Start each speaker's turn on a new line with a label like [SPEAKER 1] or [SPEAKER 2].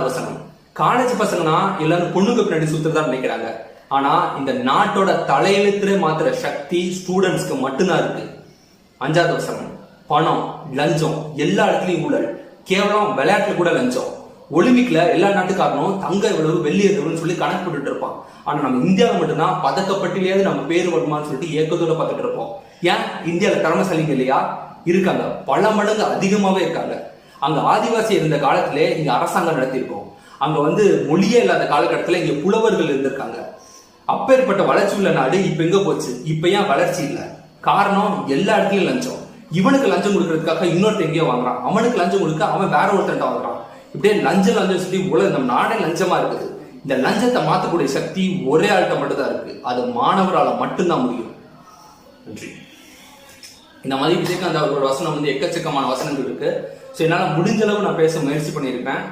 [SPEAKER 1] வசனம். காலேஜ் பசங்கன்னா எல்லாரும் பொண்ணுங்க பின்னாடி சுத்துறதா நினைக்கிறாங்க. ஆனா இந்த நாட்டோட தலையெழுத்துற மாத்திர சக்தி ஸ்டூடெண்ட்ஸ்க்கு மட்டும்தான் இருக்கு. 5வது வசனம். பணம், லஞ்சம், எல்லா இடத்துலயும் ஊழல், கேவலம் விளையாட்டுல கூட லஞ்சம். ஒலிம்பிக்ல எல்லா நாட்டுக்காரனும் தங்க எவ்வளவு வெள்ளி எவ்வளவுன்னு சொல்லி கணக்கு போட்டுட்டு இருப்பான். ஆனா நம்ம இந்தியாவில் மட்டும்தான் பதக்கப்பட்டிலேயாவது நம்ம பேர் வருமானு சொல்லிட்டு ஏக்கத்தோட பார்த்துட்டு இருப்போம். ஏன் இந்தியாவில திறமைசாலிங்க இல்லையா? இருக்காங்க, பல மடங்கு அதிகமாவே இருக்காங்க. அங்க ஆதிவாசி இருந்த காலத்திலே இங்க அரசாங்கம் நடத்திருக்கோம். அங்க மொழியே இல்லாத காலகட்டத்துல இங்க புலவர்கள் இருந்திருக்காங்க. அப்பேற்பட்ட வளர்ச்சி உள்ள நாடு இப்ப எங்க போச்சு? இப்ப ஏன் வளர்ச்சி இல்ல? காரணம் எல்லா இடத்துலயும் லஞ்சம். இவனுக்கு லஞ்சம் கொடுக்கறதுக்காக இன்னொருத்த எங்கேயோ வாங்குறான், அவனுக்கு லஞ்சம் கொடுக்க அவன் வேற ஒருத்தன் வாங்குறான். இப்படியே லஞ்சம் சொல்லி நம்ம நாடே லஞ்சமா இருக்குது. இந்த லஞ்சத்தை மாத்தக்கூடிய சக்தி ஒரே ஆள்கிட்ட மட்டும் தான் இருக்கு. அது மாணவரால மட்டும்தான் முடியும். நன்றி. இந்த மாதிரி விஜயகாந்த் அவர்களோட வசனம் எக்கச்சக்கமான வசனங்கள் இருக்கு. ஸோ என்னால் முடிஞ்ச அளவு நான் பேச முயற்சி பண்ணியிருப்பேன்.